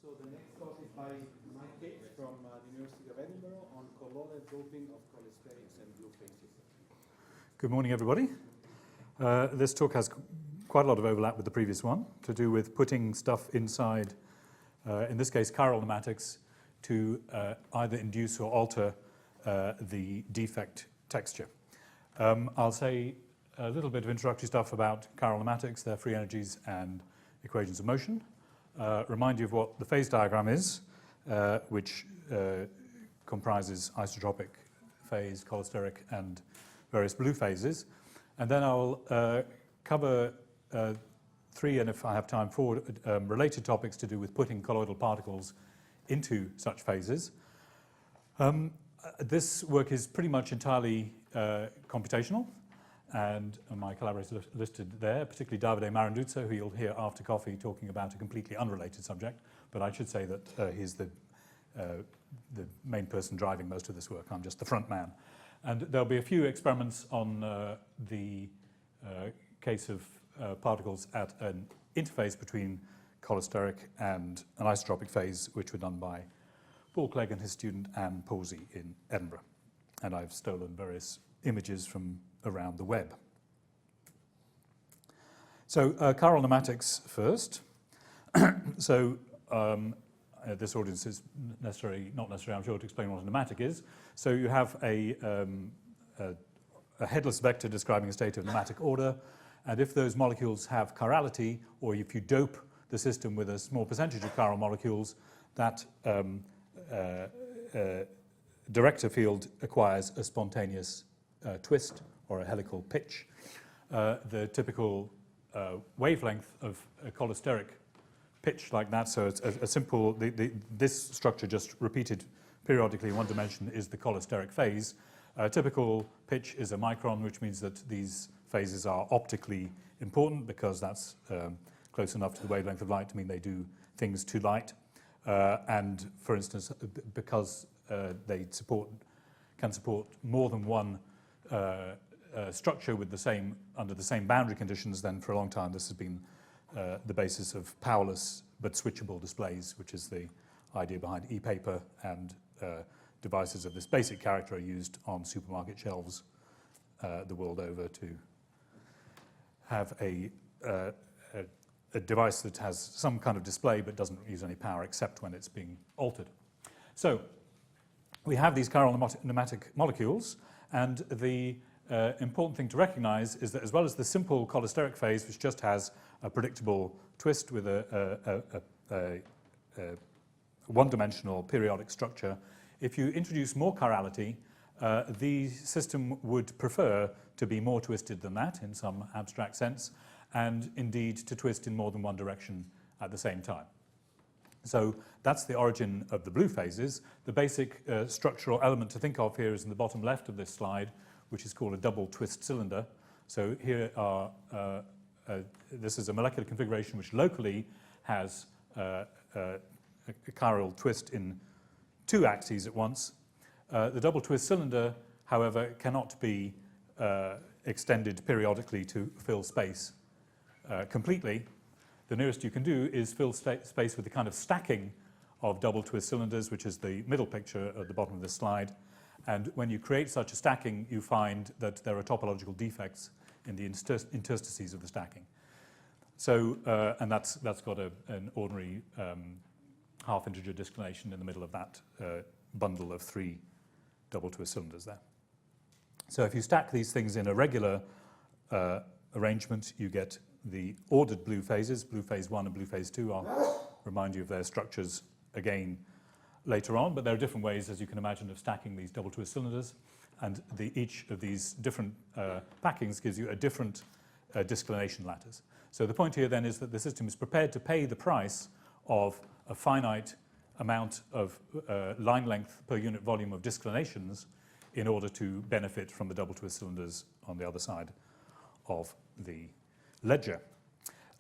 So the next talk is by Mike Gates from the University of Edinburgh on colloidal doping of cholesterics and blue phases. Good morning, everybody. This talk has quite a lot of overlap with the previous one, to do with putting stuff inside, in this case, chiral pneumatics, to either induce or alter the defect texture. I'll say a little bit of introductory stuff about chiral pneumatics, their free energies and equations of motion. Remind you of what the phase diagram is, which comprises isotropic phase, cholesteric, and various blue phases. And then I'll cover three, and if I have time, four related topics to do with putting colloidal particles into such phases. This work is pretty much entirely computational, and my collaborators are listed there, particularly Davide Maranduzzo, who you'll hear after coffee talking about a completely unrelated subject. But I should say that he's the main person driving most of this work. I'm just the front man. And there'll be a few experiments on the case of particles at an interface between cholesteric and an isotropic phase, which were done by Paul Clegg and his student Anne Palsy in Edinburgh. And I've stolen various images from around the web. So chiral pneumatics first. So this audience is not necessarily, I'm sure, to explain what a pneumatic is. So you have a headless vector describing a state of pneumatic order, and if those molecules have chirality, or if you dope the system with a small percentage of chiral molecules, that director field acquires a spontaneous twist or a helical pitch. The typical wavelength of a cholesteric pitch like that, so it's a simple, this structure just repeated periodically in one dimension is the cholesteric phase. Typical pitch is a micron, which means that these phases are optically important because that's close enough to the wavelength of light to mean they do things to light. And for instance, because they can support more than one structure with under the same boundary conditions, then for a long time this has been the basis of powerless but switchable displays, which is the idea behind e-paper, and devices of this basic character are used on supermarket shelves the world over to have a device that has some kind of display but doesn't use any power except when it's being altered. So we have these chiral pneumatic molecules, and the important thing to recognize is that as well as the simple cholesteric phase, which just has a predictable twist with a one-dimensional periodic structure, if you introduce more chirality, the system would prefer to be more twisted than that in some abstract sense, and indeed to twist in more than one direction at the same time. So that's the origin of the blue phases. The basic structural element to think of here is in the bottom left of this slide, which is called a double twist cylinder. So here are, this is a molecular configuration which locally has a chiral twist in two axes at once. The double twist cylinder, however, cannot be extended periodically to fill space completely. The nearest you can do is fill space with the kind of stacking of double twist cylinders, which is the middle picture at the bottom of this slide. And when you create such a stacking, you find that there are topological defects in the interstices of the stacking. So, and that's got an ordinary half-integer disclination in the middle of that bundle of three double twist cylinders there. So if you stack these things in a regular arrangement, you get the ordered blue phases, blue phase 1 and blue phase 2. I'll remind you of their structures again later on, but there are different ways, as you can imagine, of stacking these double twist cylinders, and each of these different packings gives you a different disclination lattice. So the point here then is that the system is prepared to pay the price of a finite amount of line length per unit volume of disclinations in order to benefit from the double twist cylinders on the other side of the ledger.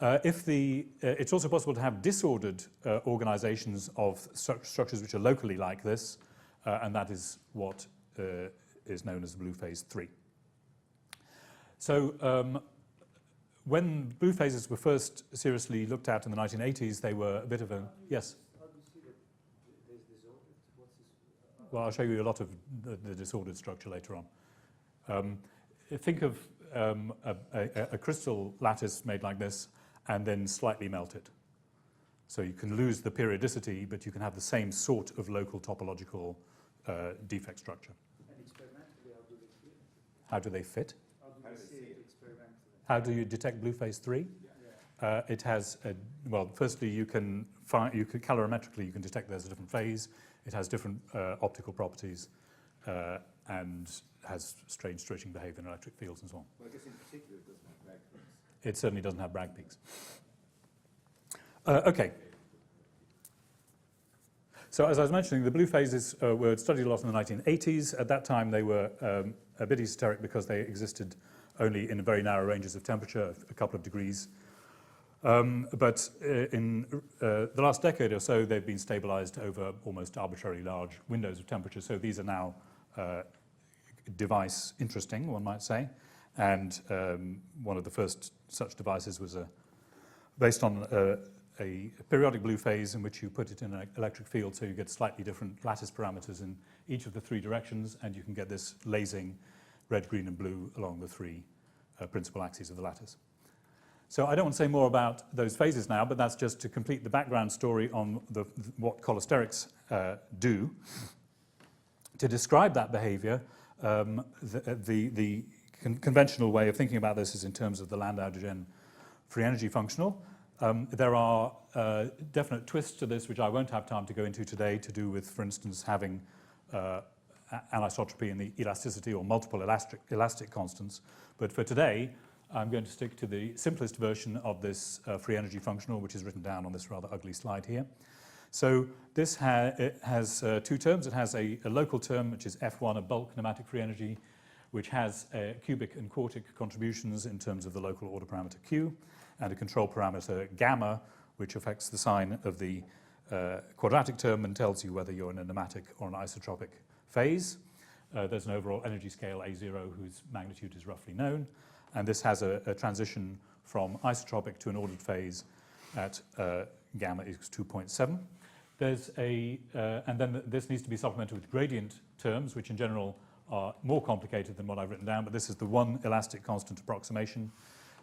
It's also possible to have disordered organizations of structures which are locally like this, and that is what is known as the blue phase 3. So when blue phases were first seriously looked at in the 1980s, they were a bit of a... Yes? How do you Well, I'll show you a lot of the disordered structure later on. Think of a crystal lattice made like this and then slightly melt it. So you can lose the periodicity, but you can have the same sort of local topological defect structure. And experimentally, how do they fit? How do they fit? How do you see it experimentally? How do you detect blue phase 3? Yeah. It has, well, firstly, you can calorimetrically, you can detect there's a different phase. It has different optical properties and has strange switching behavior in electric fields and so on. Well, I guess in particular it doesn't have Bragg peaks. It certainly doesn't have Bragg peaks. Okay. So as I was mentioning, the blue phases were studied a lot in the 1980s. At that time, they were a bit esoteric because they existed only in very narrow ranges of temperature, a couple of degrees. But in the last decade or so, they've been stabilized over almost arbitrarily large windows of temperature. So these are now device interesting, one might say. And one of the first such devices was based on a periodic blue phase in which you put it in an electric field, so you get slightly different lattice parameters in each of the three directions, and you can get this lasing red, green, and blue along the three principal axes of the lattice. So I don't want to say more about those phases now, but that's just to complete the background story on what cholesterics do. To describe that behavior, the conventional way of thinking about this is in terms of the Landau-Degen free energy functional. There are definite twists to this, which I won't have time to go into today, to do with, for instance, having anisotropy in the elasticity or multiple elastic constants. But for today, I'm going to stick to the simplest version of this free energy functional, which is written down on this rather ugly slide here. So this it has two terms. It has a local term, which is F1, a bulk pneumatic free energy, which has cubic and quartic contributions in terms of the local order parameter Q, and a control parameter gamma, which affects the sign of the quadratic term and tells you whether you're in a pneumatic or an isotropic phase. There's an overall energy scale A0 whose magnitude is roughly known, and this has a transition from isotropic to an ordered phase at gamma equals 2.7. There's and then this needs to be supplemented with gradient terms, which in general are more complicated than what I've written down, but this is the one elastic constant approximation.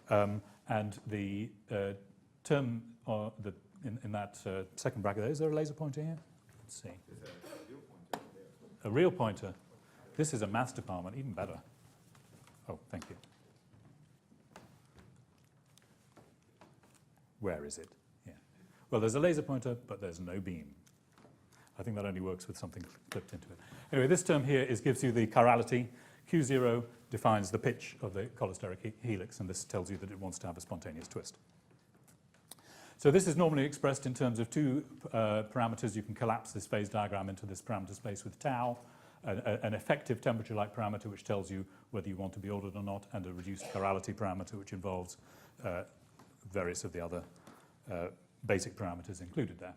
And the term in that second bracket, is there a laser pointer here? Let's see. There's a real pointer there. A real pointer. This is a maths department, even better. Oh, thank you. Where is it? Yeah. Well, there's a laser pointer, but there's no beam. I think that only works with something clipped into it. Anyway, this term here gives you the chirality. Q0 defines the pitch of the cholesteric helix, and this tells you that it wants to have a spontaneous twist. So this is normally expressed in terms of two parameters. You can collapse this phase diagram into this parameter space with tau, an effective temperature-like parameter which tells you whether you want to be ordered or not, and a reduced chirality parameter which involves various of the other basic parameters included there.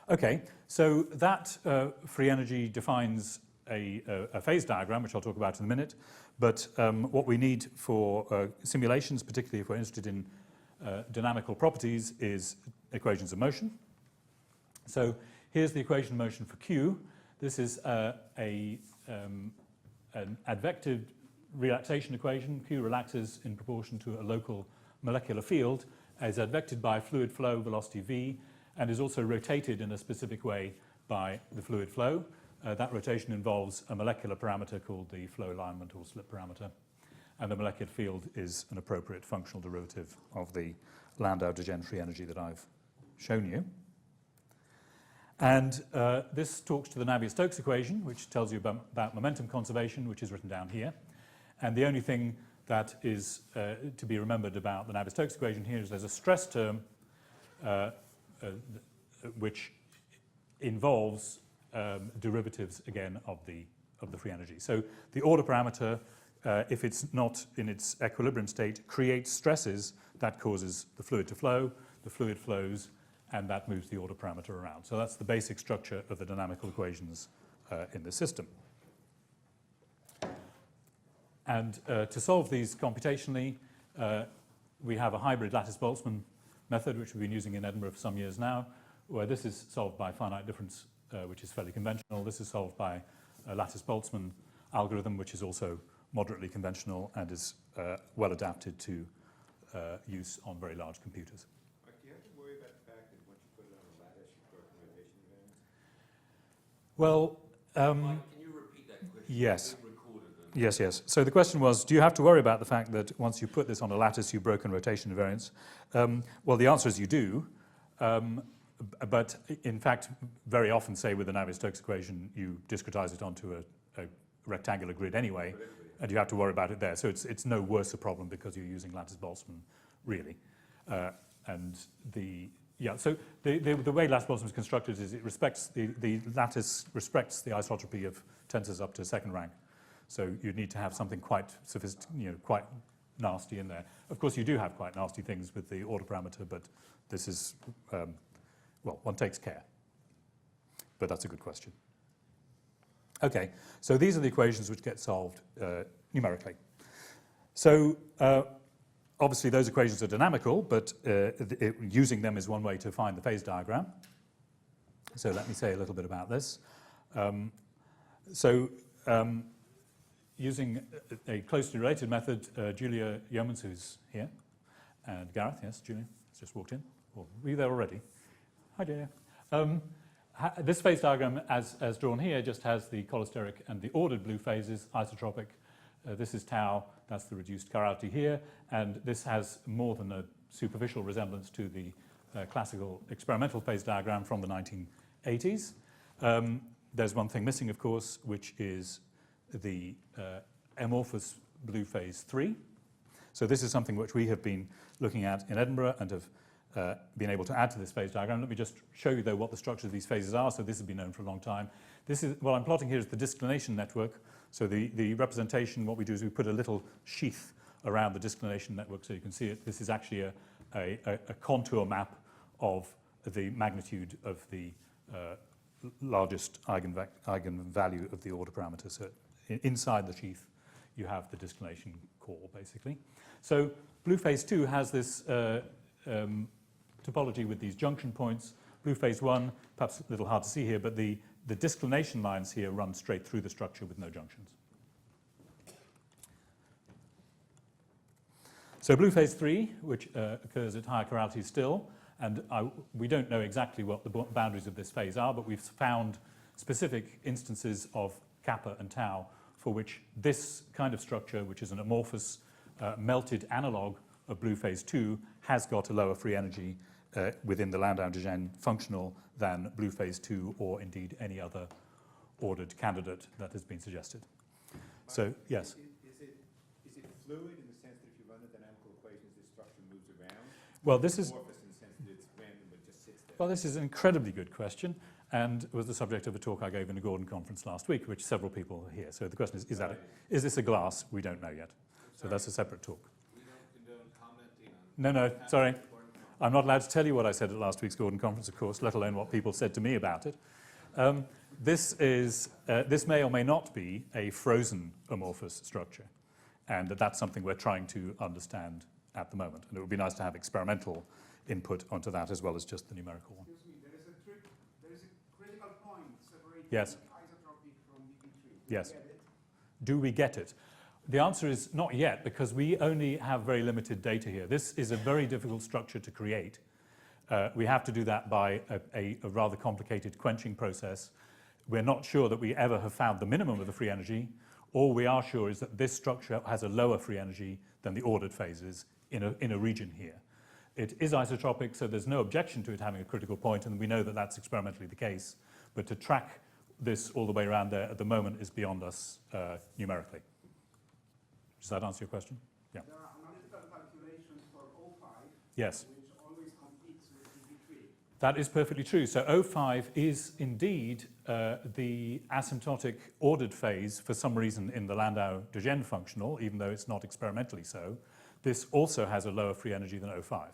Okay, so that free energy defines a phase diagram, which I'll talk about in a minute. But what we need for simulations, particularly if we're interested in dynamical properties, is equations of motion. So here's the equation of motion for Q. This is an advective relaxation equation. Q relaxes in proportion to a local molecular field, is advected by fluid flow velocity v, and is also rotated in a specific way by the fluid flow. That rotation involves a molecular parameter called the flow alignment or slip parameter, and the molecular field is an appropriate functional derivative of the Landau-Degen free energy that I've shown you. And this talks to the Navier-Stokes equation, which tells you about momentum conservation, which is written down here. And the only thing that is to be remembered about the Navier-Stokes equation here is there's a stress term which involves derivatives again of the free energy. So the order parameter, if it's not in its equilibrium state, creates stresses that causes the fluid to flow. The fluid flows, and that moves the order parameter around. So that's the basic structure of the dynamical equations in the system. And to solve these computationally, we have a hybrid lattice-Boltzmann method, which we've been using in Edinburgh for some years now, where this is solved by finite difference which is fairly conventional. This is solved by a lattice-Boltzmann algorithm, which is also moderately conventional and is well adapted to use on very large computers. Do you have to worry about the fact that once you put it on a lattice, you broke the rotation variance? Well, Mike, can you repeat that question? yes. We recorded it. Yes. So the question was, do you have to worry about the fact that once you put this on a lattice, you've broken rotation invariance? Well, the answer is you do. But in fact, very often, say with the Navier-Stokes equation, you discretize it onto a rectangular grid anyway, and you have to worry about it there. So it's no worse a problem because you're using lattice-Boltzmann, really. So the way lattice-Boltzmann is constructed is it respects the lattice respects the isotropy of tensors up to second rank. So you'd need to have something quite sophisticated, quite nasty in there. Of course, you do have quite nasty things with the order parameter, but this is, well, one takes care. But that's a good question. Okay, so these are the equations which get solved numerically. So obviously those equations are dynamical, but using them is one way to find the phase diagram. So let me say a little bit about this. Using a closely related method, Julia Yeomans, who's here, and Gareth, yes, Julia, has just walked in. Or were you there already? Hi, Julia. This phase diagram, as drawn here, just has the cholesteric and the ordered blue phases, isotropic. This is tau, that's the reduced chirality here, and this has more than a superficial resemblance to the classical experimental phase diagram from the 1980s. There's one thing missing, of course, which is the amorphous blue phase 3. So this is something which we have been looking at in Edinburgh and have been able to add to this phase diagram. Let me just show you, though, what the structure of these phases are. So this has been known for a long time. This is what I'm plotting here is the disclination network. So the representation, what we do is we put a little sheath around the disclination network so you can see it. This is actually a contour map of the magnitude of the largest eigenvalue of the order parameter. So inside the sheath, you have the disclination core, basically. So blue phase 2 has this topology with these junction points. Blue phase 1, perhaps a little hard to see here, but the disclination lines here run straight through the structure with no junctions. So blue phase 3, which occurs at higher chirality still, and we don't know exactly what the boundaries of this phase are, but we've found specific instances of kappa and tau for which this kind of structure, which is an amorphous melted analog of blue phase 2, has got a lower free energy within the Landau-Dijen functional than blue phase 2 or indeed any other ordered candidate that has been suggested. So, yes? Is it fluid in the sense that if you run the dynamical equations, this structure moves around? Well, this is... Amorphous in the sense that it's random but just sits there? Well, this is an incredibly good question and was the subject of a talk I gave in a Gordon conference last week, which several people are here. So the question is this a glass? We don't know yet. So that's a separate talk. We don't condone commenting on... No, sorry. I'm not allowed to tell you what I said at last week's Gordon conference, of course, let alone what people said to me about it. This may or may not be a frozen amorphous structure, and that's something we're trying to understand at the moment. And it would be nice to have experimental input onto that as well as just the numerical one. Excuse me, there is a critical point separating Yes. isotropic from DB3. Yes. Do you get it? Do we get it? The answer is not yet, because we only have very limited data here. This is a very difficult structure to create. We have to do that by a rather complicated quenching process. We're not sure that we ever have found the minimum of the free energy. All we are sure is that this structure has a lower free energy than the ordered phases in a region here. It is isotropic, so there's no objection to it having a critical point, and we know that that's experimentally the case. But to track this all the way around there at the moment is beyond us numerically. Does that answer your question? Yeah. There are analytical calculations for O5, Yes. which always competes with DB3. That is perfectly true. So O5 is indeed the asymptotic ordered phase for some reason in the Landau-Dijen functional, even though it's not experimentally so. This also has a lower free energy than O5.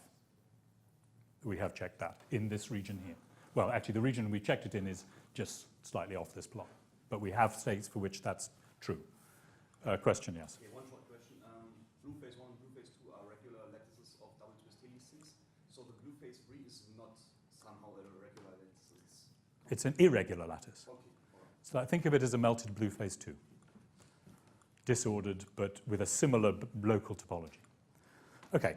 We have checked that in this region here. Well, actually, the region we checked it in is just slightly off this plot. But we have states for which that's true. Question, yes? Okay, one short question. Blue phase 1 and blue phase 2 are regular lattices of double twist helices. So the blue phase 3 is not somehow a regular lattice. It's an irregular lattice. Okay. So think of it as a melted blue phase 2. Disordered, but with a similar local topology. Okay.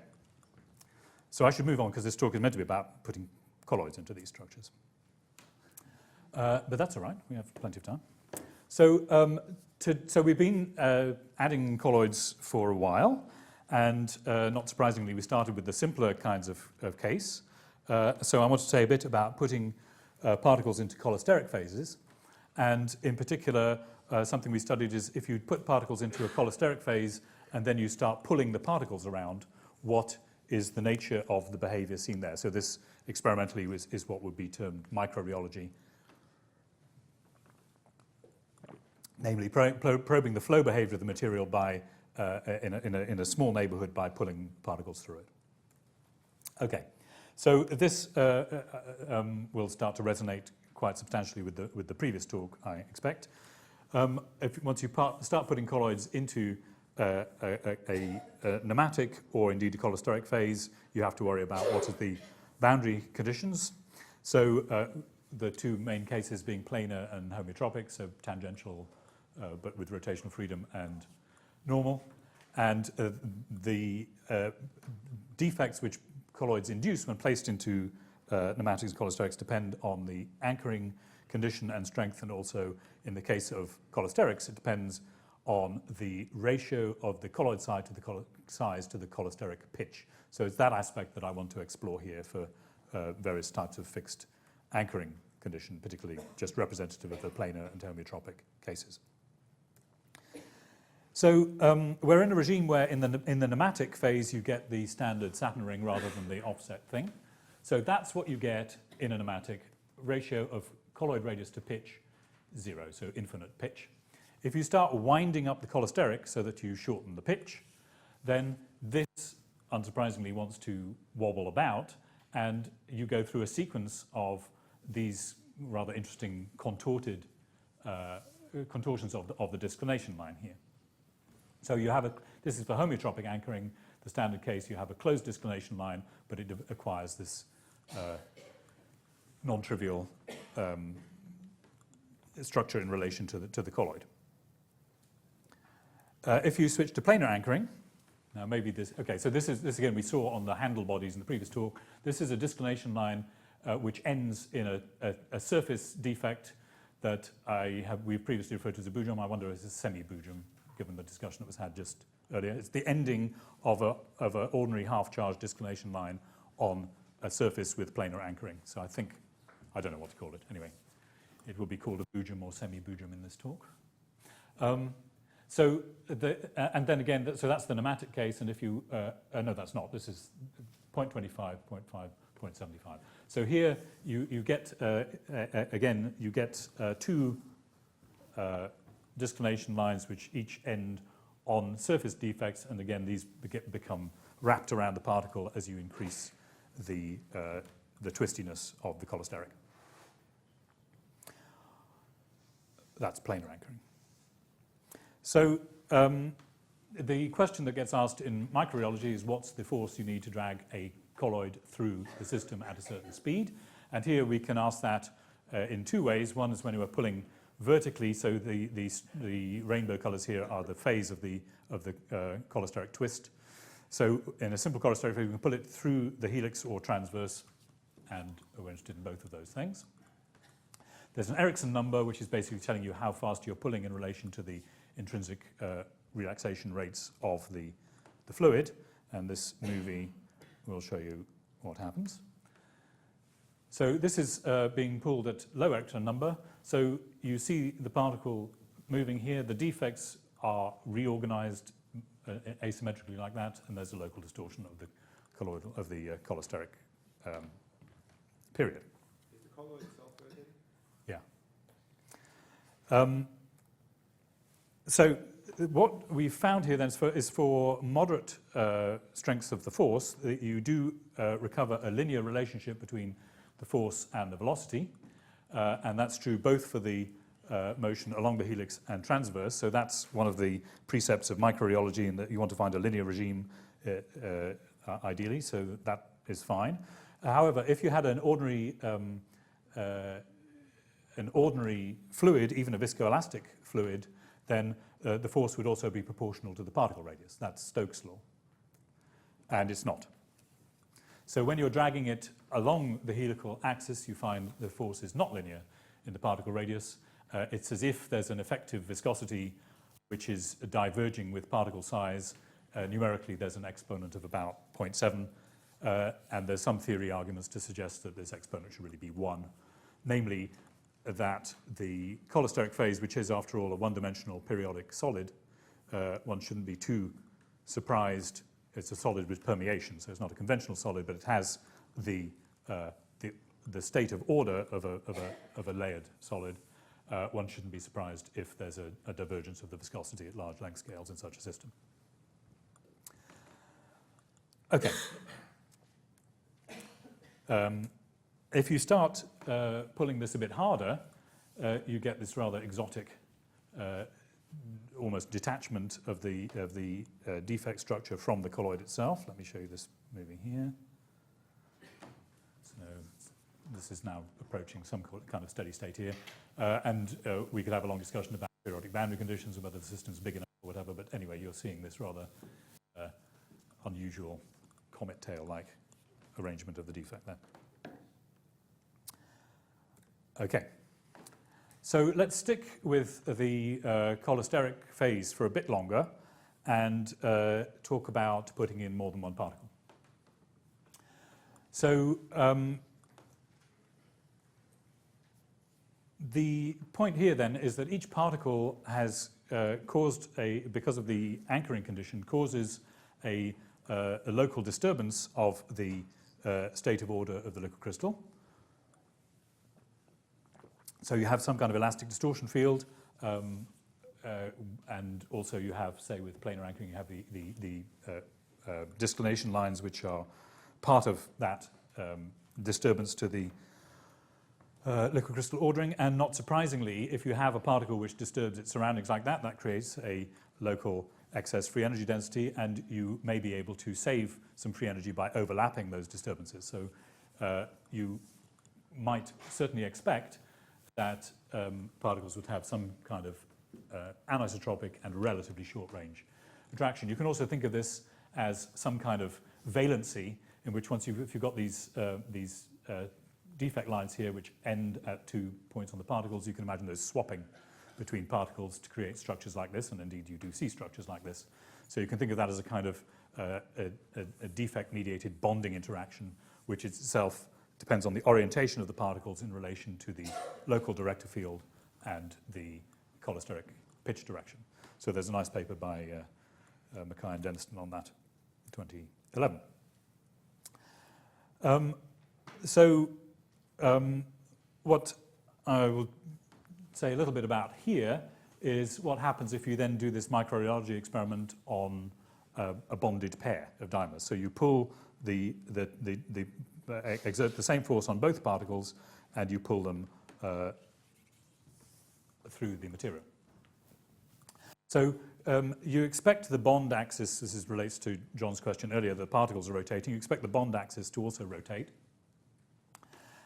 So I should move on because this talk is meant to be about putting colloids into these structures. But that's all right. We have plenty of time. So, so we've been adding colloids for a while. And not surprisingly, we started with the simpler kinds of case. So I want to say a bit about putting particles into cholesteric phases. And in particular, something we studied is if you put particles into a cholesteric phase and then you start pulling the particles around, what is the nature of the behavior seen there? So this experimentally is what would be termed microrheology. Namely, probing the flow behavior of the material by in a small neighborhood by pulling particles through it. Okay, so this will start to resonate quite substantially with the previous talk, I expect. Once you start putting colloids into a nematic or indeed a cholesteric phase, you have to worry about what are the boundary conditions. So the two main cases being planar and homeotropic, so tangential but with rotational freedom and normal. And the defects which colloids induce when placed into nematics and cholesterics depend on the anchoring condition and strength, and also in the case of cholesterics, it depends on the ratio of the colloid size to the cholesteric pitch. So it's that aspect that I want to explore here for various types of fixed anchoring condition, particularly just representative of the planar and homeotropic cases. So we're in a regime where in the nematic phase you get the standard Saturn ring rather than the offset thing. So that's what you get in a nematic, ratio of colloid radius to pitch, 0, so infinite pitch. If you start winding up the cholesteric so that you shorten the pitch, then this, unsurprisingly, wants to wobble about, and you go through a sequence of these rather interesting contorted contortions of the disclination line here. So you have this is for homeotropic anchoring, the standard case, you have a closed disclination line, but it acquires this non-trivial structure in relation to the colloid. If you switch to planar anchoring, now maybe this, okay, so this again we saw on the handle bodies in the previous talk. This is a disclination line which ends in a surface defect that we've previously referred to as a boujum. I wonder if it's a semi-boujum, given the discussion that was had just earlier. It's the ending of an ordinary half-charged disclination line on a surface with planar anchoring. So I don't know what to call it. Anyway, it will be called a boujum or semi-boujum in this talk. And then again, so that's the nematic case, and if you, no, that's not. This is 0.25, 0.5, 0.75. So here you get, again, you get two disclination lines which each end on surface defects, and again, these become wrapped around the particle as you increase the twistiness of the cholesteric. That's planar anchoring. So the question that gets asked in microrheology is what's the force you need to drag a colloid through the system at a certain speed? And here we can ask that in two ways. One is when we're pulling vertically, so the rainbow colors here are the phase of the cholesteric twist. So in a simple cholesteric phase, we can pull it through the helix or transverse, and we're interested in both of those things. There's an Ericsson number, which is basically telling you how fast you're pulling in relation to the intrinsic relaxation rates of the fluid, and this movie will show you what happens. So this is being pulled at low Ericsson number. So you see the particle moving here. The defects are reorganized asymmetrically like that, and there's a local distortion of the colloidal of the cholesteric period. Is the colloid self-rotating? Yeah. So what we've found here then is for moderate strengths of the force, that you do recover a linear relationship between the force and the velocity, and that's true both for the motion along the helix and transverse. So that's one of the precepts of microrheology, in that you want to find a linear regime ideally, so that is fine. However, if you had an ordinary an ordinary fluid, even a viscoelastic fluid, then the force would also be proportional to the particle radius. That's Stokes' law. And it's not. So when you're dragging it along the helical axis, you find the force is not linear in the particle radius. It's as if there's an effective viscosity which is diverging with particle size. Numerically, there's an exponent of about 0.7, and there's some theory arguments to suggest that this exponent should really be 1, namely that the cholesteric phase, which is, after all, a one-dimensional periodic solid, one shouldn't be too surprised. It's a solid with permeation, so it's not a conventional solid, but it has the state of order of a layered solid. One shouldn't be surprised if there's a divergence of the viscosity at large length scales in such a system. Okay. If you start pulling this a bit harder, you get this rather exotic, almost detachment of the defect structure from the colloid itself. Let me show you this moving here. So this is now approaching some kind of steady state here. And we could have a long discussion about periodic boundary conditions and whether the system's big enough or whatever. But anyway, you're seeing this rather unusual comet tail-like arrangement of the defect there. Okay. So let's stick with the cholesteric phase for a bit longer and talk about putting in more than one particle. So the point here then is that each particle has caused because of the anchoring condition, causes a local disturbance of the state of order of the liquid crystal. So you have some kind of elastic distortion field, and also you have, say, with planar anchoring, you have the disclination lines, which are part of that disturbance to the liquid crystal ordering. And not surprisingly, if you have a particle which disturbs its surroundings like that, that creates a local excess free energy density, and you may be able to save some free energy by overlapping those disturbances. So you might certainly expect that particles would have some kind of anisotropic and relatively short-range attraction. You can also think of this as some kind of valency, in which if you've got these defect lines here which end at 2 points on the particles, you can imagine those swapping between particles to create structures like this, and indeed you do see structures like this. So you can think of that as a kind of a defect-mediated bonding interaction, which itself depends on the orientation of the particles in relation to the local director field and the cholesteric pitch direction. So there's a nice paper by Mackay and Denniston on that in 2011. What I will say a little bit about here is what happens if you then do this microrheology experiment on a bonded pair of dimers. So you pull exert the same force on both particles, and you pull them through the material. So you expect the bond axis, this relates to John's question earlier, the particles are rotating, you expect the bond axis to also rotate.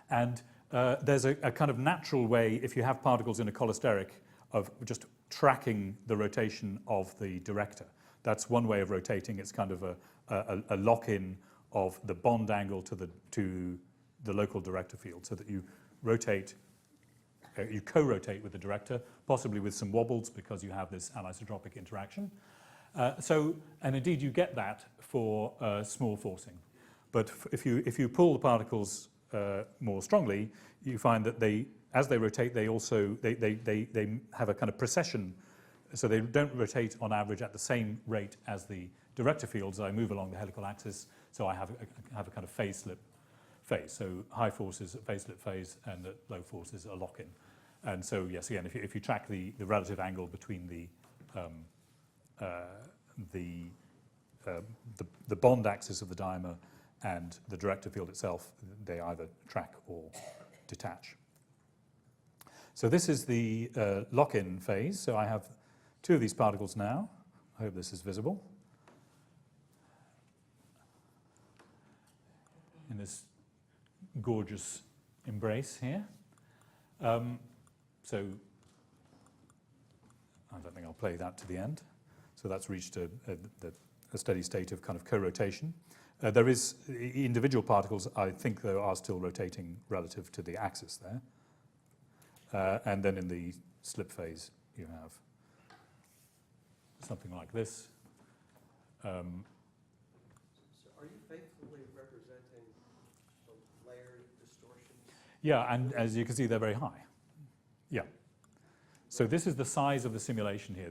And there's a kind of natural way, if you have particles in a cholesteric, of just tracking the rotation of the director. That's one way of rotating. It's kind of a lock-in of the bond angle to the local director field, so that you rotate, you co-rotate with the director, possibly with some wobbles because you have this anisotropic interaction. And indeed you get that for small forcing. But if you pull the particles more strongly, you find that as they rotate, they also they have a kind of precession, so they don't rotate on average at the same rate as the director fields. I move along the helical axis, so I have a kind of phase slip phase. So high force is a phase slip phase, and at low force is a lock-in. And so yes, again, if you track the relative angle between the bond axis of the dimer and the director field itself, they either track or detach. So this is the lock-in phase. So I have two of these particles now. I hope this is visible. In this gorgeous embrace here. so I don't think I'll play that to the end. So that's reached a steady state of kind of co-rotation. There is individual particles, I think, though, are still rotating relative to the axis there. And then in the slip phase, you have something like this. So are you faithfully representing the layered distortions? Yeah, and as you can see, they're very high. Yeah. So this is the size of the simulation here.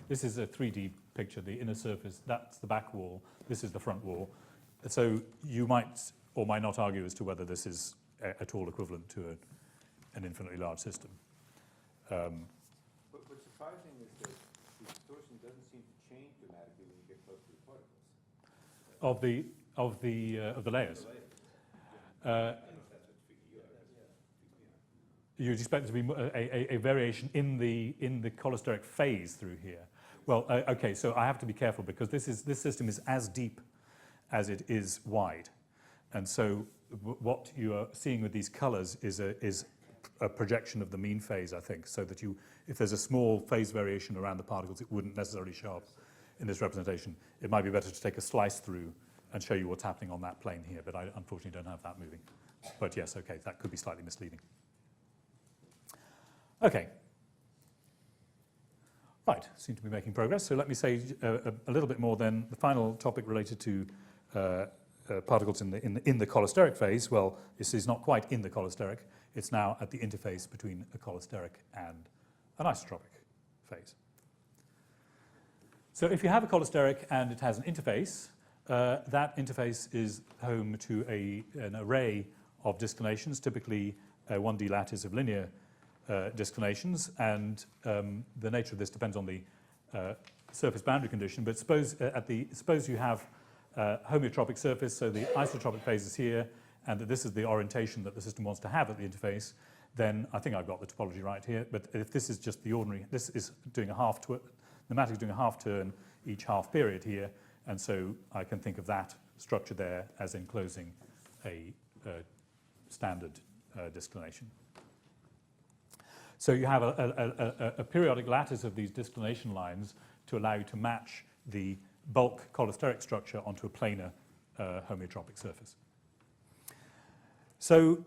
This is a 3D picture, the inner surface, that's the back wall, this is the front wall. So you might or might not argue as to whether this is at all equivalent to an infinitely large system. But what's surprising is that the distortion doesn't seem to change dramatically when you get close to the particles. Of the layers. I don't know if that's what's freaking you out. You'd expect there to be a variation in the cholesteric phase through here. Well, okay, so I have to be careful because this system is as deep as it is wide, and so what you are seeing with these colours is a projection of the mean phase, I think, so that if there's a small phase variation around the particles, it wouldn't necessarily show up in this representation. It might be better to take a slice through and show you what's happening on that plane here, but I unfortunately don't have that moving. But yes, okay, that could be slightly misleading. Okay. Right, seem to be making progress. So let me say a little bit more then. The final topic related to particles in the cholesteric phase. Well, this is not quite in the cholesteric. It's now at the interface between a cholesteric and an isotropic phase. So if you have a cholesteric and it has an interface, that interface is home to an array of disclinations, typically a 1D lattice of linear disclinations, and the nature of this depends on the surface boundary condition. But suppose you have a homeotropic surface, so the isotropic phase is here, and that this is the orientation that the system wants to have at the interface. Then I think I've got the topology right here. But if this is just the ordinary, this is doing a half turn. The matter is doing a half turn each half period here, and so I can think of that structure there as enclosing a standard disclination. So you have a periodic lattice of these disclination lines to allow you to match the bulk cholesteric structure onto a planar homeotropic surface. So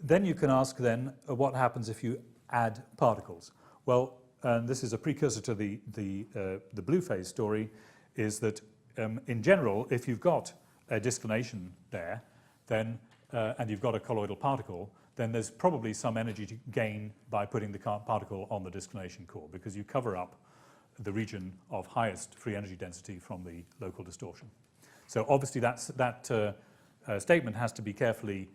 then you can ask then what happens if you add particles. Well, and this is a precursor to the blue phase story, is that in general, if you've got a disclination there, then and you've got a colloidal particle, then there's probably some energy to gain by putting the particle on the disclination core, because you cover up the region of highest free energy density from the local distortion. So obviously that statement has to be carefully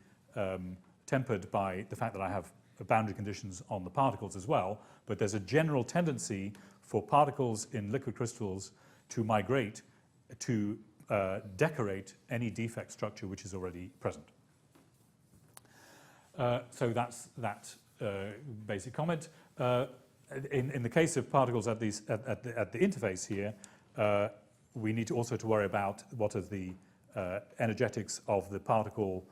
tempered by the fact that I have boundary conditions on the particles as well, but there's a general tendency for particles in liquid crystals to migrate to decorate any defect structure which is already present. So that's that basic comment. In the case of particles at the interface here, we need to also to worry about what are the energetics of the particle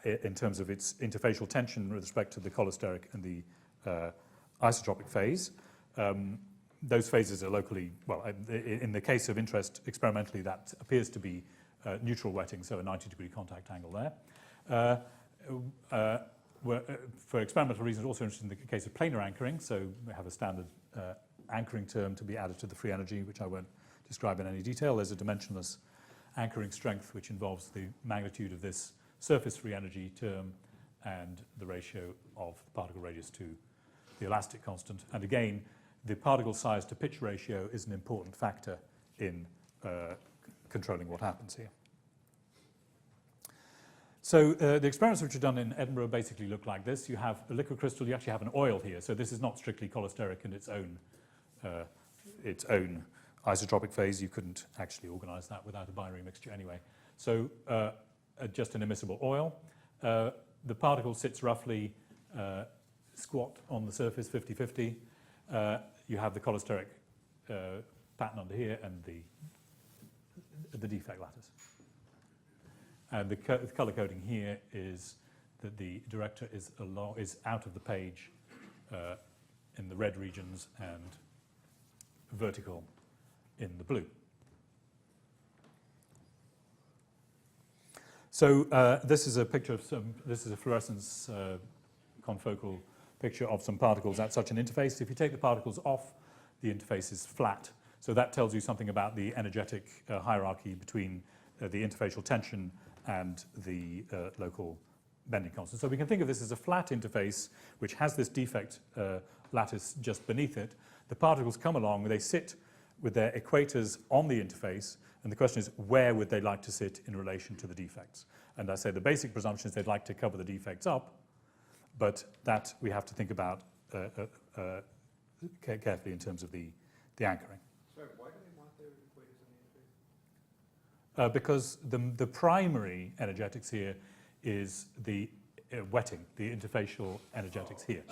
in terms of its interfacial tension with respect to the cholesteric and the isotropic phase. Those phases are locally, well, in the case of interest experimentally, that appears to be neutral wetting, so a 90-degree contact angle there. For experimental reasons, also interested in the case of planar anchoring, so we have a standard anchoring term to be added to the free energy, which I won't describe in any detail. There's a dimensionless anchoring strength, which involves the magnitude of this surface free energy term and the ratio of the particle radius to the elastic constant. And again, the particle size to pitch ratio is an important factor in controlling what happens here. So the experiments which are done in Edinburgh basically look like this. You have a liquid crystal, you actually have an oil here, so this is not strictly cholesteric in its own isotropic phase. You couldn't actually organize that without a binary mixture anyway. So just an immiscible oil. The particle sits roughly squat on the surface, 50-50. You have the cholesteric pattern under here and the defect lattice. And the color coding here is that the director is out of the page in the red regions and vertical in the blue. So this is a picture of this is a fluorescence confocal picture of some particles at such an interface. If you take the particles off, the interface is flat. So that tells you something about the energetic hierarchy between the interfacial tension and the local bending constant. So we can think of this as a flat interface which has this defect lattice just beneath it. The particles come along, they sit with their equators on the interface, and the question is, where would they like to sit in relation to the defects? And I say the basic presumption is they'd like to cover the defects up, but that we have to think about carefully in terms of the anchoring. Sorry, why do they want their equators on the interface? Because the primary energetics here is the wetting, the interfacial energetics here.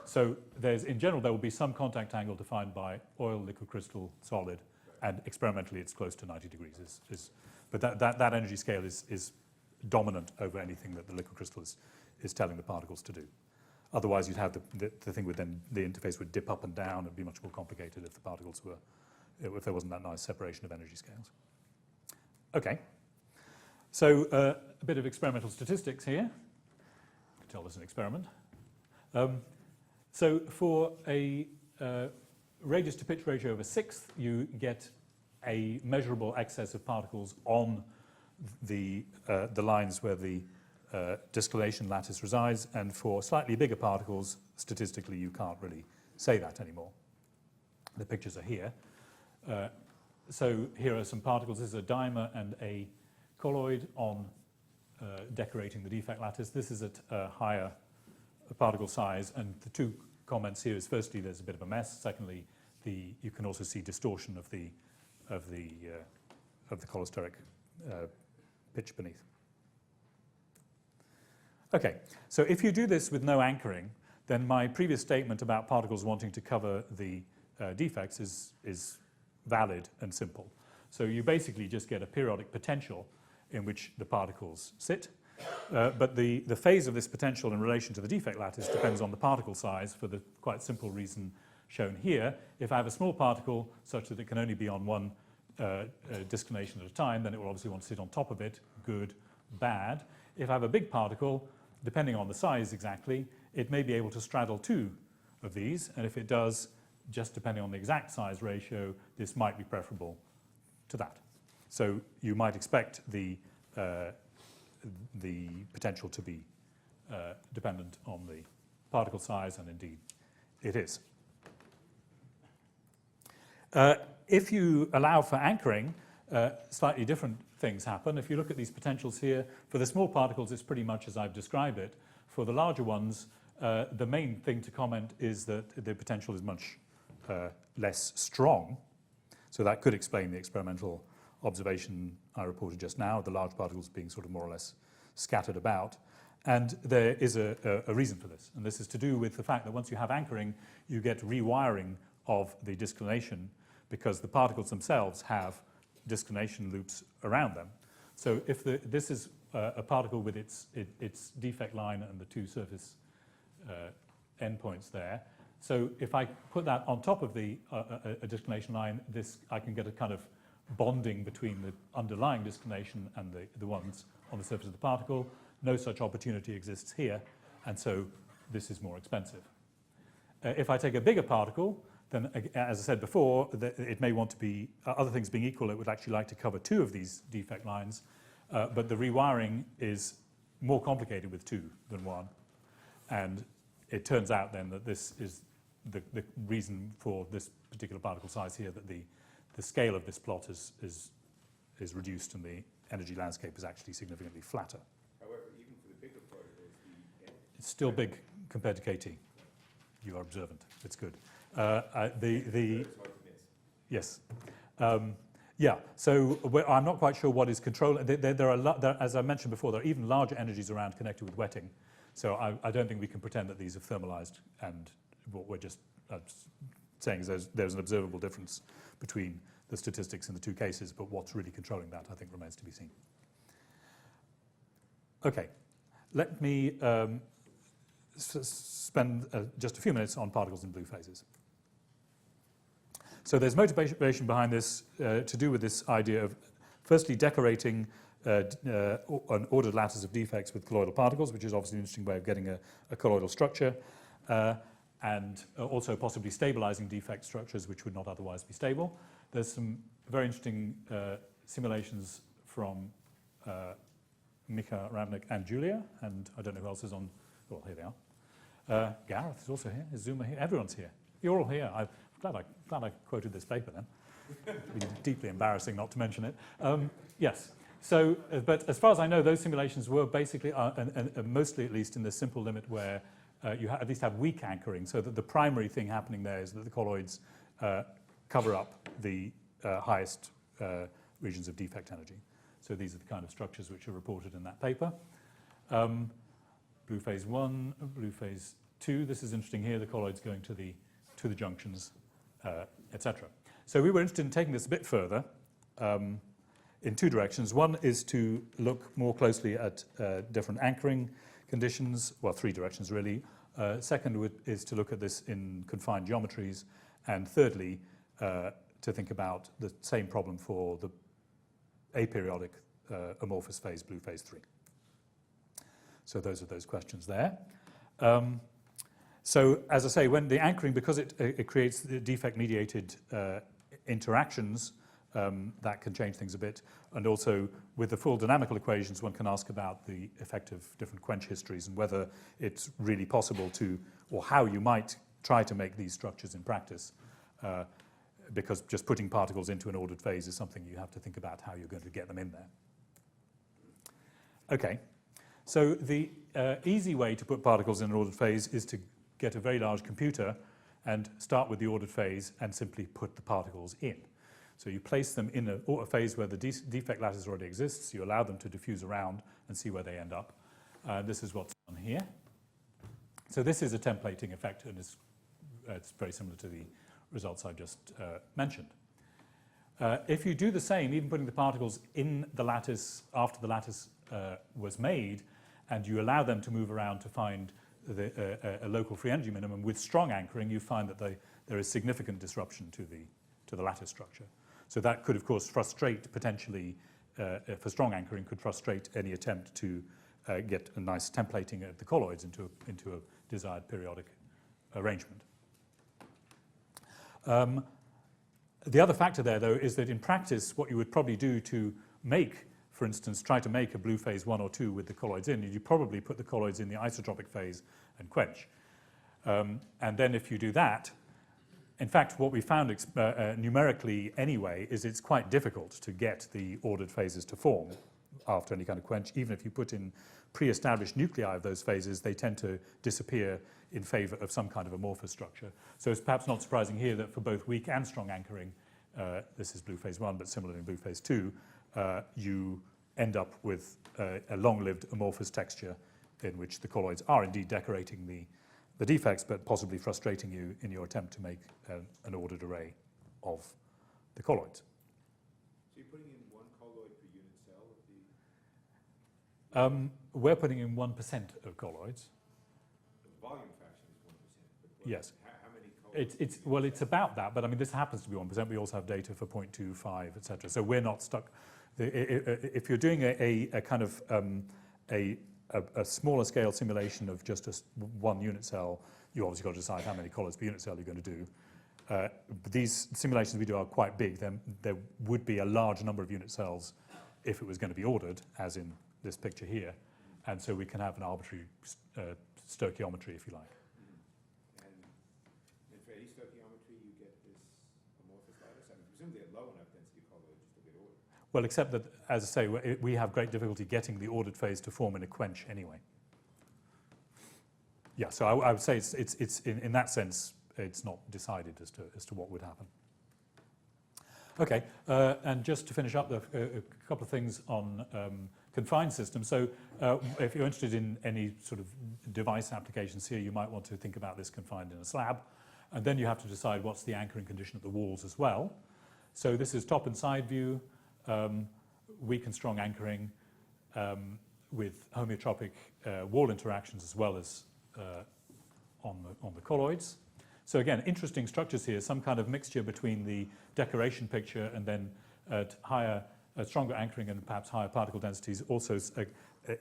So in general, there will be some contact angle defined by oil, liquid crystal, solid, and experimentally it's close to 90 degrees. But that energy scale is dominant over anything that the liquid crystal is telling the particles to do. Otherwise, you'd have the thing with then the interface would dip up and down. It'd be much more complicated if the particles were, if there wasn't that nice separation of energy scales. Okay. So a bit of experimental statistics here. You can tell this is an experiment. So for a radius to pitch ratio of a sixth, you get a measurable excess of particles on the lines where the disclination lattice resides, and for slightly bigger particles, statistically, you can't really say that anymore. The pictures are here. So here are some particles. This is a dimer and a colloid on decorating the defect lattice. This is at a higher particle size, and the two comments here is, firstly, there's a bit of a mess. Secondly, you can also see distortion of the cholesteric pitch beneath. Okay, so if you do this with no anchoring, then my previous statement about particles wanting to cover the defects is valid and simple. So you basically just get a periodic potential in which the particles sit. But the phase of this potential in relation to the defect lattice depends on the particle size for the quite simple reason shown here. If I have a small particle such that it can only be on one disclination at a time, then it will obviously want to sit on top of it. Good, bad. If I have a big particle, depending on the size exactly, it may be able to straddle two of these, and if it does, just depending on the exact size ratio, this might be preferable to that. So you might expect the potential to be dependent on the particle size, and indeed it is. If you allow for anchoring, slightly different things happen. If you look at these potentials here, for the small particles, it's pretty much as I've described it. For the larger ones, the main thing to comment is that the potential is much less strong. So that could explain the experimental observation I reported just now, the large particles being sort of more or less scattered about. And there is a reason for this. And this is to do with the fact that once you have anchoring, you get rewiring of the disclination because the particles themselves have disclination loops around them. So if this is a particle with its defect line and the two surface endpoints there, so if I put that on top of a disclination line, I can get a kind of bonding between the underlying disclination and the ones on the surface of the particle. No such opportunity exists here, and so this is more expensive. If I take a bigger particle, then, as I said before, it may want to be, other things being equal, it would actually like to cover two of these defect lines, but the rewiring is more complicated with two than one. And it turns out then that this is the reason for this particular particle size here, that the scale of this plot is reduced and the energy landscape is actually significantly flatter. However, even for the bigger particles, It's still big compared to KT. You are observant. It's good. it's hard to miss. Yes. Yeah, so I'm not quite sure what is controlling. There are, as I mentioned before, there are even larger energies around connected with wetting. So I don't think we can pretend that these have thermalized, and what we're just saying is there's an observable difference between the statistics in the two cases, but what's really controlling that, I think, remains to be seen. Okay, let me spend just a few minutes on particles in blue phases. So there's motivation behind this to do with this idea of firstly decorating an ordered lattice of defects with colloidal particles, which is obviously an interesting way of getting a colloidal structure, and also possibly stabilizing defect structures which would not otherwise be stable. There's some very interesting simulations from Mika, Ravnik, and Julia, and I don't know who else is on. Well, here they are. Gareth is also here. Is Zuma here? Everyone's here. You're all here. I'm glad I quoted this paper then. It'd be deeply embarrassing not to mention it. Yes. So, but as far as I know, those simulations were basically, mostly at least, in the simple limit where you at least have weak anchoring, so that the primary thing happening there is that the colloids cover up the highest regions of defect energy. So these are the kind of structures which are reported in that paper. Blue phase 1, blue phase 2. This is interesting here, the colloids going to the junctions, etc. So we were interested in taking this a bit further in two directions. One is to look more closely at different anchoring conditions, well, three directions really. Second is to look at this in confined geometries. And thirdly, to think about the same problem for the aperiodic amorphous phase, blue phase 3. So those are those questions there. So as I say, when the anchoring, because it creates the defect-mediated interactions, that can change things a bit. And also, with the full dynamical equations, one can ask about the effect of different quench histories and whether it's really possible to, or how you might try to make these structures in practice. Because just putting particles into an ordered phase is something you have to think about how you're going to get them in there. Okay, so the easy way to put particles in an ordered phase is to get a very large computer and start with the ordered phase and simply put the particles in. So you place them in a phase where the defect lattice already exists, you allow them to diffuse around and see where they end up. This is what's done here. So this is a templating effect, and it's very similar to the results I just mentioned. If you do the same, even putting the particles in the lattice after the lattice was made, and you allow them to move around to find a local free energy minimum with strong anchoring, you find that there is significant disruption to the lattice structure. So that could, of course, frustrate potentially, for strong anchoring, could frustrate any attempt to get a nice templating of the colloids into a desired periodic arrangement. The other factor there, though, is that in practice, what you would probably do to make, for instance, try to make a blue phase 1 or 2 with the colloids in, you probably put the colloids in the isotropic phase and quench. And then if you do that, in fact, what we found numerically anyway is it's quite difficult to get the ordered phases to form after any kind of quench. Even if you put in pre-established nuclei of those phases, they tend to disappear in favor of some kind of amorphous structure. So it's perhaps not surprising here that for both weak and strong anchoring, this is blue phase 1, but similarly in blue phase 2, you end up with a long-lived amorphous texture in which the colloids are indeed decorating the defects, but possibly frustrating you in your attempt to make an ordered array of the colloids. So you're putting in one colloid per unit cell of the... We're putting in 1% of colloids. The volume fraction is 1%. But Yes. How many colloids? Well, it's about that, but I mean, this happens to be 1%. We also have data for 0.25, etc. So we're not stuck. If you're doing a kind of a smaller scale simulation of just one unit cell, you obviously got to decide how many colloids per unit cell you're going to do. But these simulations we do are quite big. Then there would be a large number of unit cells if it was going to be ordered, as in this picture here. And so we can have an arbitrary stoichiometry, if you like. And for any stoichiometry, you get this amorphous lattice? I mean, presumably at low enough density colloids to get ordered. Well, except that, as I say, we have great difficulty getting the ordered phase to form in a quench anyway. Yeah, so I would say it's in that sense, it's not decided as to what would happen. Okay, and just to finish up, a couple of things on confined systems. So if you're interested in any sort of device applications here, you might want to think about this confined in a slab. And then you have to decide what's the anchoring condition at the walls as well. So this is top and side view, weak and strong anchoring. with homeotropic wall interactions as well as on the colloids. So again, interesting structures here, some kind of mixture between the decoration picture and then at higher, stronger anchoring and perhaps higher particle densities. Also,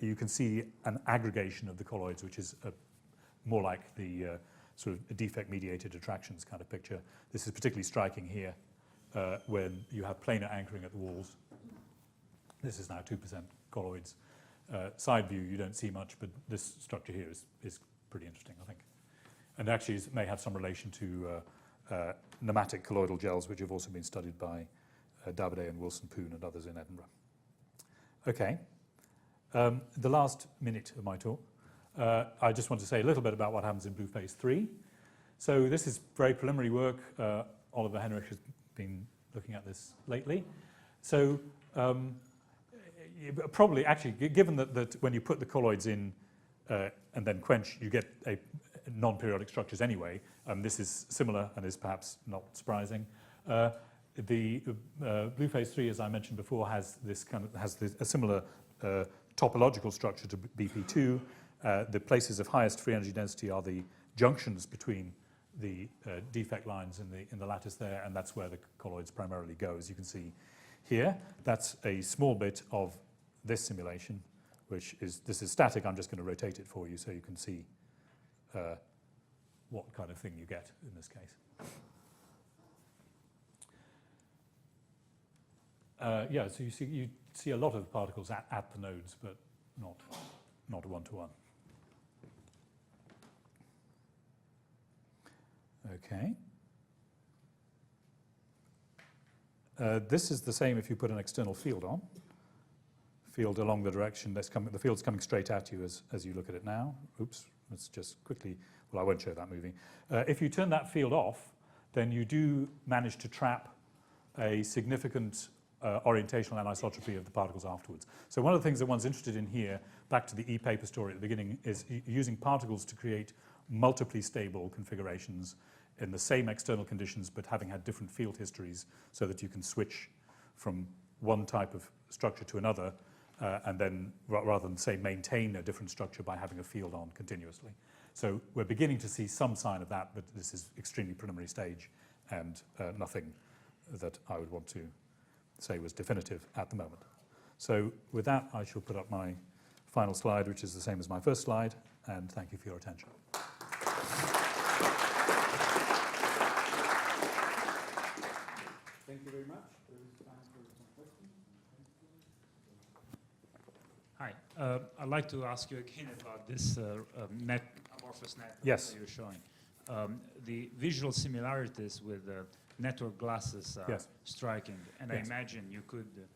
you can see an aggregation of the colloids, which is more like the sort of defect-mediated attractions kind of picture. This is particularly striking here when you have planar anchoring at the walls. This is now 2% colloids. Side view, you don't see much, but this structure here is pretty interesting, I think. And actually it may have some relation to pneumatic colloidal gels, which have also been studied by Davidet and Wilson-Poon and others in Edinburgh. Okay. The last minute of my talk, I just want to say a little bit about what happens in blue phase 3. So this is very preliminary work. Oliver Henrich has been looking at this lately. So probably, actually, given that when you put the colloids in and then quench, you get a non-periodic structures anyway. This is similar and is perhaps not surprising. The blue phase 3, as I mentioned before, has a similar topological structure to BP2. The places of highest free energy density are the junctions between the defect lines in the lattice there, and that's where the colloids primarily go, as you can see here. That's a small bit of this simulation, this is static. I'm just going to rotate it for you so you can see what kind of thing you get in this case. Yeah, so you see a lot of particles at the nodes, but not one-to-one. Okay. This is the same if you put an external field on. Field along the direction that's coming. The field's coming straight at you as you look at it now. Oops, let's just quickly. Well, I won't show that moving. If you turn that field off, then you do manage to trap a significant orientational anisotropy of the particles afterwards. So one of the things that one's interested in here, back to the e-paper story at the beginning, is using particles to create multiply stable configurations in the same external conditions, but having had different field histories, so that you can switch from one type of structure to another, and then rather than, say, maintain a different structure by having a field on continuously. So we're beginning to see some sign of that, but this is extremely preliminary stage and nothing that I would want to say was definitive at the moment. So with that, I shall put up my final slide, which is the same as my first slide, and thank you for your attention. Thank you very much. There is time for some questions. Hi. I'd like to ask you again about this amorphous network Yes. that you're showing. The visual similarities with network glasses are Yes. striking, and Yes. I imagine you could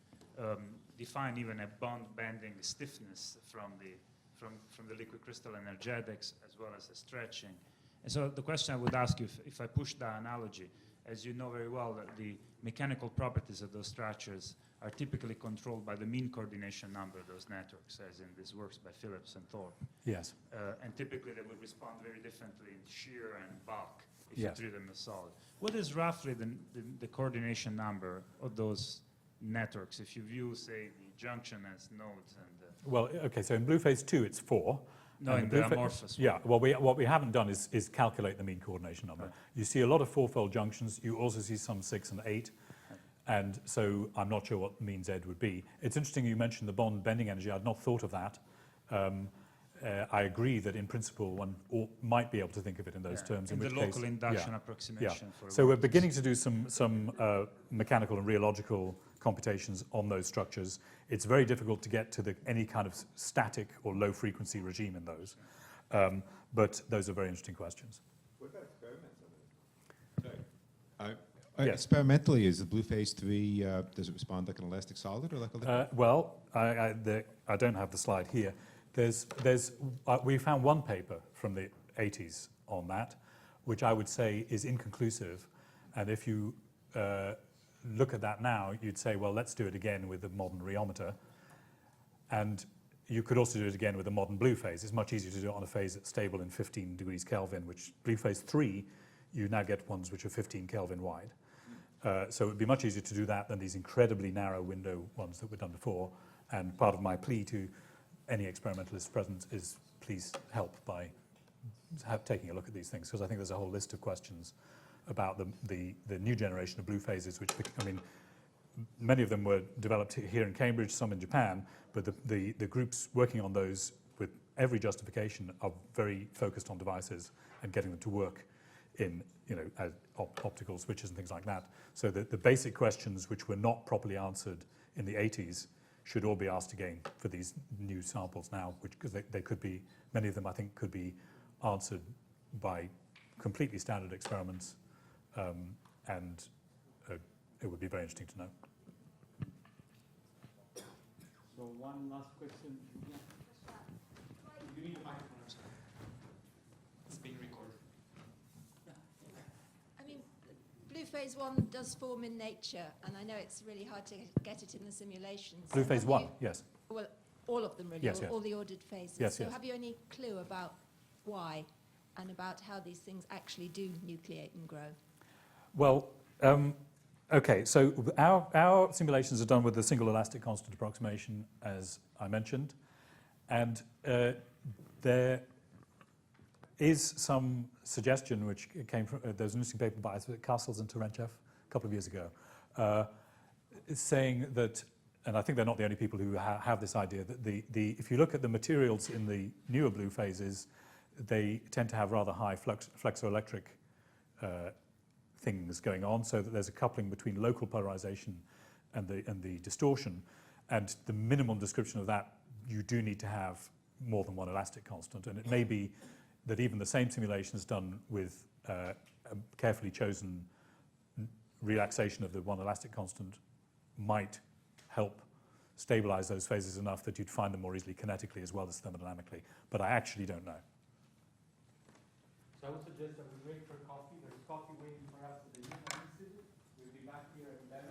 define even a bond-bending stiffness from the liquid crystal energetics as well as the stretching. And so the question I would ask you, if I push that analogy, as you know very well, that the mechanical properties of those structures are typically controlled by the mean coordination number of those networks, as in this works by Phillips and Thorpe. Yes. And typically they would respond very differently in shear and bulk if Yes. you treat them as solid. What is roughly the coordination number of those networks if you view, say, the junction as nodes and Well, okay, so in blue phase 2, it's 4. no, And in blue the fa- amorphous Yeah, well, what we haven't done is calculate the mean coordination number. Right. You see a lot of 4-fold junctions. You also see some 6 and 8. And so I'm not sure what mean Z would be. It's interesting you mentioned the bond bending energy. I'd not thought of that. I agree that in principle one might be able to think of it in those terms. in the which local case, induction yeah. approximation. For So we're vortex. beginning to do some mechanical and rheological computations on those structures. It's very difficult to get to any kind of static or low frequency regime in those. But those are very interesting questions. What about experiments on it? Sorry. Yes. Experimentally, is the blue phase 3, does it respond like an elastic solid or like a liquid? Well, I don't have the slide here. We found one paper from the 80s on that, which I would say is inconclusive. And if you look at that now, you'd say, well, let's do it again with a modern rheometer. And you could also do it again with a modern blue phase. It's much easier to do it on a phase that's stable in 15 degrees Kelvin, which blue phase 3, you now get ones which are 15 Kelvin wide. So it would be much easier to do that than these incredibly narrow window ones that were done before. And part of my plea to any experimentalist present is please help by taking a look at these things, because I think there's a whole list of questions about the new generation of blue phases, which, I mean, many of them were developed here in Cambridge, some in Japan, but the groups working on those with every justification are very focused on devices and getting them to work in, you know, as optical switches and things like that. So the basic questions which were not properly answered in the 80s should all be asked again for these new samples now, which, because they could be, many of them I think could be answered by completely standard experiments, and it would be very interesting to know. So one last question. Yeah. You need a microphone, I'm sorry. It's being recorded. I mean, blue phase 1 does form in nature, and I know it's really hard to get it in the simulations. Blue phase Have 1, you- yes. Well, all of them really, Yes, yes. all the ordered phases. Yes, so yes. have you any clue about why and about how these things actually do nucleate and grow? Well, okay, so our simulations are done with the single elastic constant approximation, as I mentioned, and there is some suggestion which came from, there was an interesting paper by Castles and Terentjev a couple of years ago, saying that, and I think they're not the only people who have this idea, that if you look at the materials in the newer blue phases, they tend to have rather high flexoelectric things going on, so that there's a coupling between local polarization and the distortion, and the minimum description of that, you do need to have more than one elastic constant, and it may be that even the same simulations done with a carefully chosen relaxation of the one elastic constant might help stabilize those phases enough that you'd find them more easily kinetically as well as thermodynamically, but I actually don't know. So I would suggest that we wait for coffee. There's coffee waiting for us at the University. We'll be back here at 11.